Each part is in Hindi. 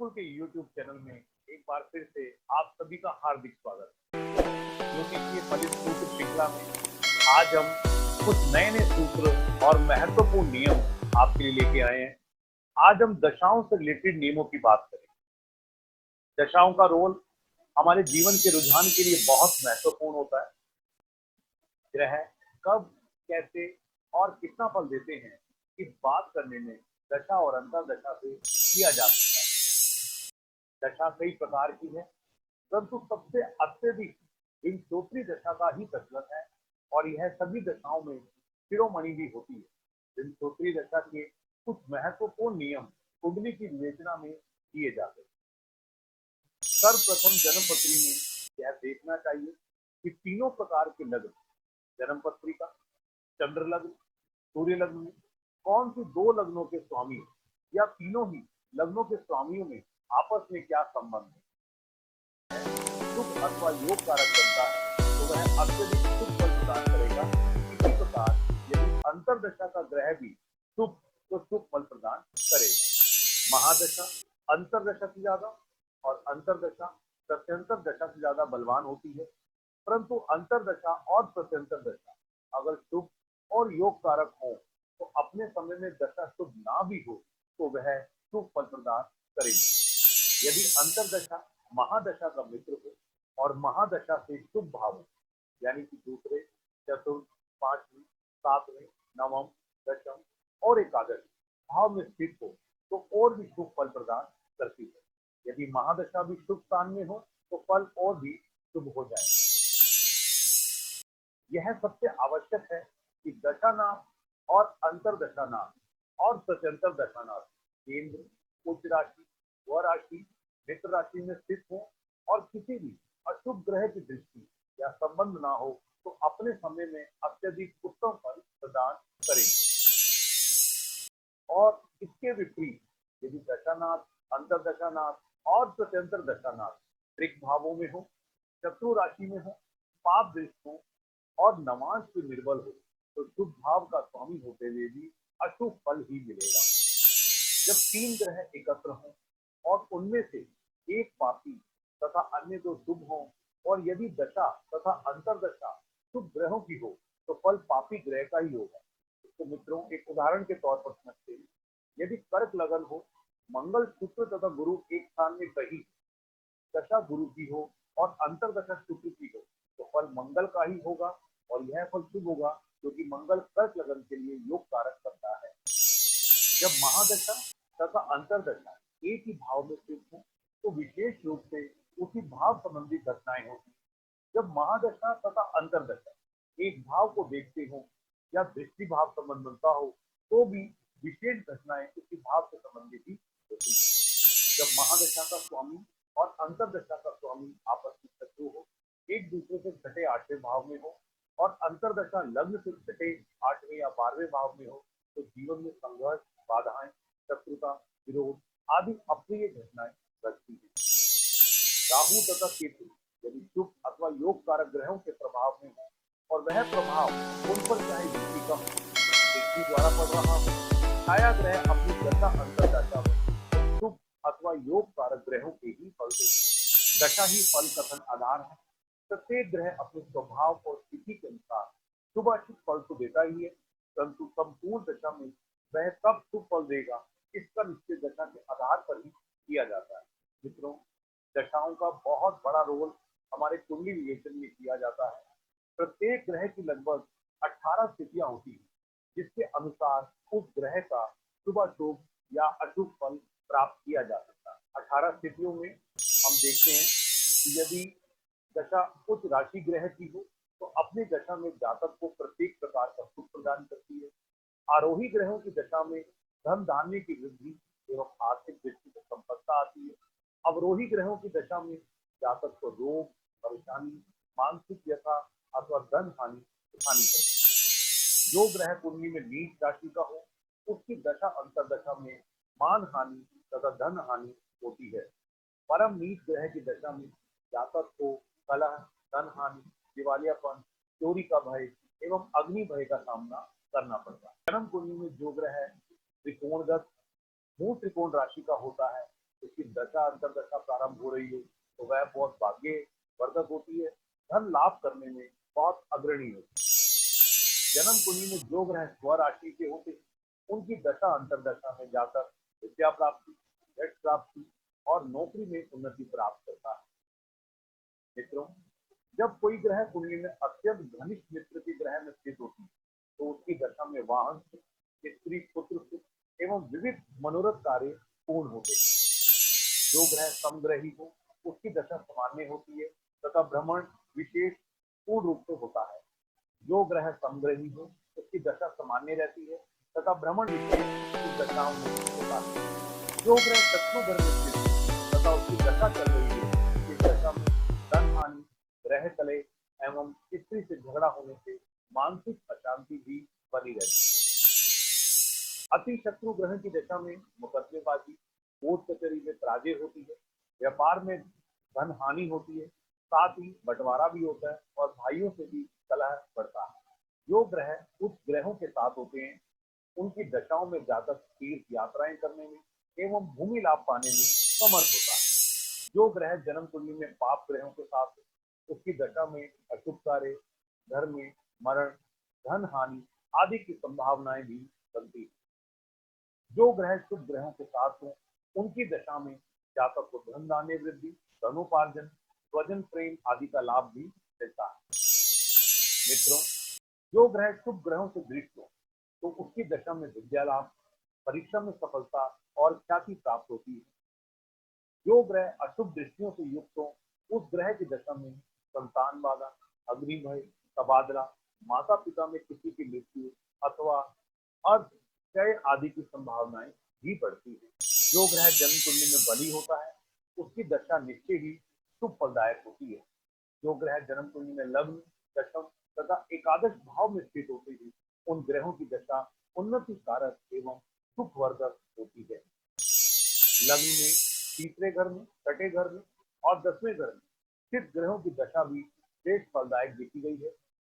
गुरुकुल के YouTube चैनल में एक बार फिर से आप सभी का हार्दिक स्वागत है। ज्योतिषीय फलित सूत्र श्रृंखला में आज हम कुछ नए नए सूत्र और महत्वपूर्ण नियम आपके लिए लेके आए हैं। आज हम दशाओं से रिलेटेड नियमों की बात करेंगे। दशाओं का रोल हमारे जीवन के रुझान के लिए बहुत महत्वपूर्ण होता है। ग्रह कब, कैसे और कितना फल देते हैं, इस बात करने में दशा और अंतर्दशा से किया जा सकता है। दशा कई प्रकार की है, परंतु सबसे अत्यधिक विंशोत्तरी दशा का ही प्रचलन है और यह सभी दशाओं में शिरोमणि भी होती है। विंशोत्तरी दशा के कुछ महत्वपूर्ण नियम कुंडली की विवेचना में किए जाते हैं। सर्वप्रथम जन्मपत्री में यह देखना चाहिए कि तीनों प्रकार के लग्न, जन्मपत्री का, चंद्र लग्न, सूर्य लग्न में कौन सी दो लग्नों के स्वामी या तीनों ही लग्नों के स्वामियों में आपस में क्या संबंध है। शुभ अथवा योग कारक बनता है तो वह अत्यधिक शुभ फल प्रदान करेगा। इसी प्रकार यदि अंतर्दशा का ग्रह भी शुभ तो शुभ फल प्रदान करेगा। महादशा अंतर्दशा से ज्यादा और अंतर्दशा प्रत्यंतर दशा से ज्यादा बलवान होती है, परंतु अंतर्दशा और प्रत्यंतर दशा अगर शुभ और योग कारक हो तो अपने समय में दशा शुभ ना भी हो तो वह शुभ फल प्रदान करेगी। यदि अंतर्दशा महादशा का मित्र हो और महादशा से शुभ भाव हो, यानी कि दूसरे, चतुर्थ, पांचवें, सातवें, नवम, दशम और एकादश भाव में स्थित हो तो और भी शुभ फल प्रदान करती है। यदि महादशा भी शुभ स्थान में हो तो फल और भी शुभ हो जाए। यह सबसे आवश्यक है कि दशानाथ और अंतर्दशानाथ और प्रत्यंतर दशानाथ केंद्र, उच्च राशि, स्वराशि, मित्र राशि में स्थित हो और किसी भी अशुभ ग्रह की दृष्टि या संबंध ना हो तो अपने समय में अत्यधिक उत्तम फल प्रदान करेंगे। और इसके विपरीत यदि दशानाथ, अंतर्दशानाथ और प्रत्यंतर दशानाथ ऋक भावों में हो, शत्रु राशि में हो, पाप दृष्ट हो और नवांश पे निर्बल हो तो शुभ भाव का स्वामी होते हुए भी अशुभ फल ही मिलेगा। जब तीन ग्रह एकत्र हों और उनमें से एक पापी तथा अन्य दो शुभ हों और यदि दशा तथा अंतर्दशा शुभ ग्रहों की हो तो फल पापी ग्रह का ही होगा। तो मित्रों, एक उदाहरण के तौर पर समझते हैं। यदि कर्क लगन हो, मंगल, शुक्र तथा गुरु एक स्थान में कहीं दशा गुरु की हो और अंतर्दशा शुक्र की हो तो फल मंगल का ही होगा और यह फल शुभ होगा क्योंकि मंगल कर्क लगन के लिए योग कारक करता है। जब महादशा तथा अंतर्दशा एक ही भाव में स्थित हो तो विशेष रूप से उसी भाव संबंधी घटनाएं होती। जब महादशा तथा अंतर्दशा एक भाव को देखते हो या दृष्टि भाव संबंध बनता हो तो भी विशेष घटनाएं उसी भाव से संबंधित ही होती है। जब महादशा का स्वामी और अंतर्दशा का स्वामी आपस में शत्रु हो, एक दूसरे से छठे आठवें भाव में हो और अंतर्दशा लग्न से छठे आठवें या 12वें भाव में हो तो जीवन में संघर्ष, बाधाएं, शत्रुता, विरोध आदि अप्रिय घटनाएं घटती हैं। राहु तथा केतु यदि शुभ अथवा योग कारक ग्रहों के प्रभाव में हो और वह प्रभाव उन पर चाहे दृष्टि कम दृष्टि द्वारा पड़ रहा हो, छाया ग्रह अपनी दशा अंतर्दशा में शुभ अथवा योग कारक ग्रहों के ही फल देते। दशा ही फल कथन आधार है। प्रत्येक ग्रह अपने स्वभाव और स्थिति के अनुसार शुभ अशुभ फल तो देता ही है, परंतु संपूर्ण दशा में वह कब शुभ फल देगा इसका निश्चय दशा के आधार पर ही किया जाता है। मित्रों, दशाओं का बहुत बड़ा रोल हमारे कुंडली विवेचन में किया जाता है। प्रत्येक ग्रह की लगभग 18 स्थितियां होती हैं जिसके अनुसार उस ग्रह का शुभ अशुभ या अशुभ फल प्राप्त किया जा सकता है। 18 स्थितियों में हम देखते हैं कि यदि दशा उच्च राशि ग्रह की हो तो अपने दशा में जातक को प्रत्येक प्रकार का सुख प्रदान करती है। आरोही ग्रहों की दशा में धन धान्य की वृद्धि एवं आर्थिक दृष्टि से संपत्ता आती है। अवरोही ग्रहों की दशा में जातक को रोग, परेशानी, मानसिक व्यथा अथवा धन हानि उठानी पड़ती है। जो ग्रह कुंडली में नीच राशि का हो उसकी दशा अंतर्दशा में मान हानि तथा धन हानि होती है। परम नीच ग्रह की दशा में जातक को कलह, धन हानि, दिवालियापन, चोरी का भय एवं अग्नि भय का सामना करना पड़ता है। जन्म कुंडली में जो ग्रह त्रिकोणगत मूल त्रिकोण राशि का होता है उसकी दशा अंतरदशा प्रारंभ हो रही है तो वह बहुत भाग्यवर्धक होती है, धन लाभ करने में बहुत अग्रणी होती है। जन्म कुंडली में जो ग्रह स्वराशि के होते हैं उनकी दशा अंतरदशा में जाकर विद्या प्राप्ति, यश प्राप्ति और नौकरी में उन्नति प्राप्त करता है। मित्रों, जब कोई ग्रह कुंडली में अत्यंत घनिष्ठ मित्र के ग्रह में स्थित होती है तो उसकी दशा में वाहन सुख, स्त्री पुत्र सुख एवं विविध मनोरथ कार्य पूर्ण होते हैं। जो ग्रह समग्रही हो उसकी दशा सामान्य होती है तथा भ्रमण विशेष पूर्ण रूप से होता है। जो ग्रह समग्रही हो उसकी दशा सामान्य रहती है तथा भ्रमण विशेष उस दशाओं में होता है। जो ग्रह शत्रु घर में स्थित है तथा उसकी दशा चल रही है इस दशा में धन हानि, ग्रह कले एवं स्त्री से झगड़ा होने से मानसिक अशांति भी बनी रहती है। अति शत्रु ग्रह की दशा में मुकदमेबाजी, कोर्ट कचहरी में पराजय होती है, व्यापार में धन हानि होती है, साथ ही बंटवारा भी होता है और भाइयों से भी कलह बढ़ता है। जो ग्रह उच्च ग्रहों के साथ होते हैं उनकी दशाओं में जातक तीर्थ यात्राएं करने में एवं भूमि लाभ पाने में समर्थ होता है। जो ग्रह जन्म कुंडली में पाप ग्रहों के साथ उसकी दशा में अशुभ कार्य, घर में मरण, धन हानि आदि की संभावनाएं भी बनती है। जो ग्रह शुभ ग्रहों के साथ हो उनकी दशा में जातक को धन धान्य वृद्धि, धनोपार्जन, स्वजन प्रेम आदि का लाभ भी मिलता है। मित्रों, जो ग्रह शुभ ग्रहों से दृष्ट हो तो उसकी दशा में विद्या लाभ, परीक्षा में सफलता और ख्याति प्राप्त होती है। जो ग्रह अशुभ दृष्टियों से युक्त हो उस ग्रह की दशा में संतान बाधा, अग्नि भय, तबादला, माता पिता में किसी की मृत्यु अथवा अर्थ क्षय आदि की संभावनाएं भी बढ़ती है। जो ग्रह जन्म कुंडली में बली होता है उसकी दशा निश्चय ही शुभ फलदायक होती है। जो ग्रह जन्म कुंडली में लग्न, दशम तथा एकादश भाव में स्थित होते हैं उन ग्रहों की दशा उन्नति कारक एवं सुखवर्धक होती है। लग्न में, तीसरे घर में, छठे घर में और 10वें घर में स्थित ग्रहों की दशा भी श्रेष्ठ फलदायक देखी गई है।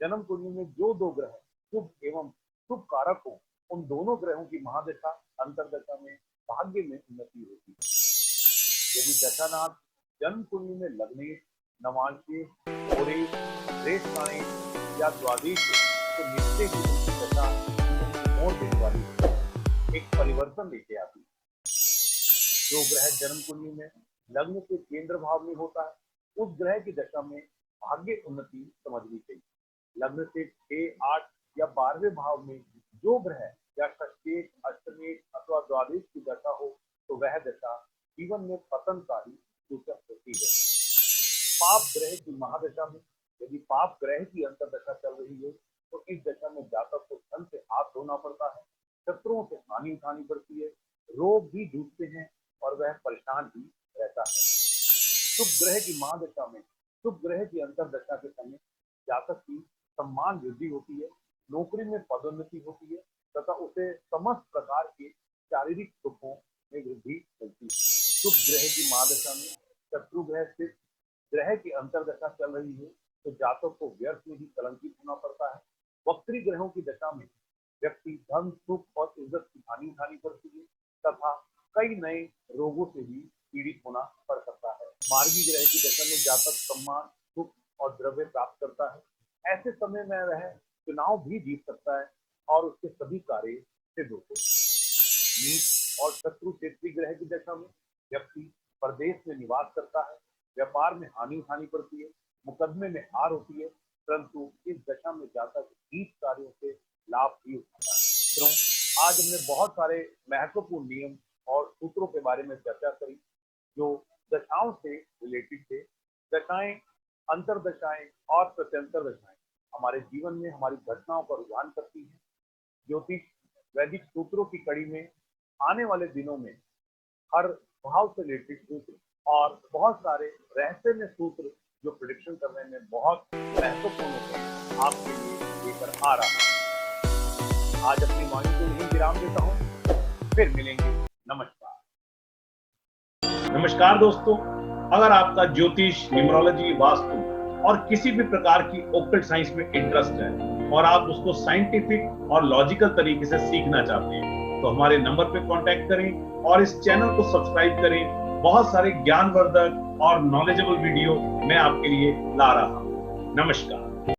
जन्म कुंडली में जो दो ग्रह शुभ एवं शुभ कारक हो उन दोनों ग्रहों की महादशा अंतरदशा में भाग्य में उन्नति होती है। यदि दशानाथ जन्म कुंडली में लग्नेश, नवांशेश, ओरेश, रेशकाणेश या द्वादश तो निश्चय ही उनकी दशा मोड़ देने वाली एक परिवर्तन लेके आती है। जो ग्रह जन्म कुंडली में लग्न के केंद्र भाव में होता है उस ग्रह की दशा में भाग्य उन्नति समझनी चाहिए। लग्न से 6, 8 या 12वें भाव में जो ग्रह या षष्ठेश, अष्टमेश अथवा द्वादश की दशा हो तो वह दशा जीवन में पतन का ही सूचक होती है। पाप ग्रह की महादशा में यदि पाप ग्रह की अंतरदशा चल रही है तो इस दशा में जातक को धन से हाथ धोना पड़ता है, शत्रुओं से हानि उठानी पड़ती है, रोग भी जूझते हैं और वह परेशान भी रहता है। शुभ ग्रह की महादशा में शुभ ग्रह की अंतरदशा के समय जातक की सम्मान वृद्धि होती है, नौकरी में पदोन्नति होती है तथा उसे समस्त प्रकार के शारीरिक सुखों में वृद्धि मिलती है। शुभ ग्रह की महादशा में शत्रु ग्रह स्थित ग्रह की अंतरदशा चल रही है तो जातक को व्यर्थ में ही कलंकित होना पड़ता है। वक्री ग्रहों की दशा में व्यक्ति धन, सुख और इज्जत की हानि उठानी पड़ती है तथा कई नए रोगों से भी पीड़ित होना पड़ सकता है। मार्गी ग्रह की दशा में जातक सम्मान, सुख और द्रव्य प्राप्त करता है। ऐसे समय में वह चुनाव भी जीत सकता है और उसके सभी कार्य सिद्ध होते हैं। नीच और शत्रु क्षेत्रीय ग्रह की दशा में व्यक्ति प्रदेश में निवास करता है, व्यापार में हानि उठानी पड़ती है, मुकदमे में हार होती है, परंतु इस दशा में जातक नीच कार्यों से लाभ भी उठाता है। मित्रों, आज हमने बहुत सारे महत्वपूर्ण नियम और सूत्रों के बारे में चर्चा करी जो दशाओं से रिलेटेड थे। दशाएं, अंतरदशाएं और प्रत्यंतर दशाएं हमारे जीवन में हमारी घटनाओं का रुझान करती हैं। ज्योतिष वैदिक सूत्रों की कड़ी में आने वाले दिनों में हर भाव से रिलेटेड सूत्र और बहुत सारे रहस्यमय सूत्र जो प्रेडिक्शन करने में बहुत महत्वपूर्ण होते हैं आपके लिए लेकर आ रहा हूं। आज अपनी वाणी को यहीं विराम देता हूं, फिर मिलेंगे। नमस्कार। नमस्कार दोस्तों, अगर आपका ज्योतिष, न्यूमरोलॉजी, वास्तु और किसी भी प्रकार की ऑक्कल्ट साइंस में इंटरेस्ट है और आप उसको साइंटिफिक और लॉजिकल तरीके से सीखना चाहते हैं तो हमारे नंबर पे कांटेक्ट करें और इस चैनल को सब्सक्राइब करें बहुत सारे ज्ञानवर्धक और नॉलेजेबल वीडियो मैं आपके लिए ला रहा हूं। नमस्कार।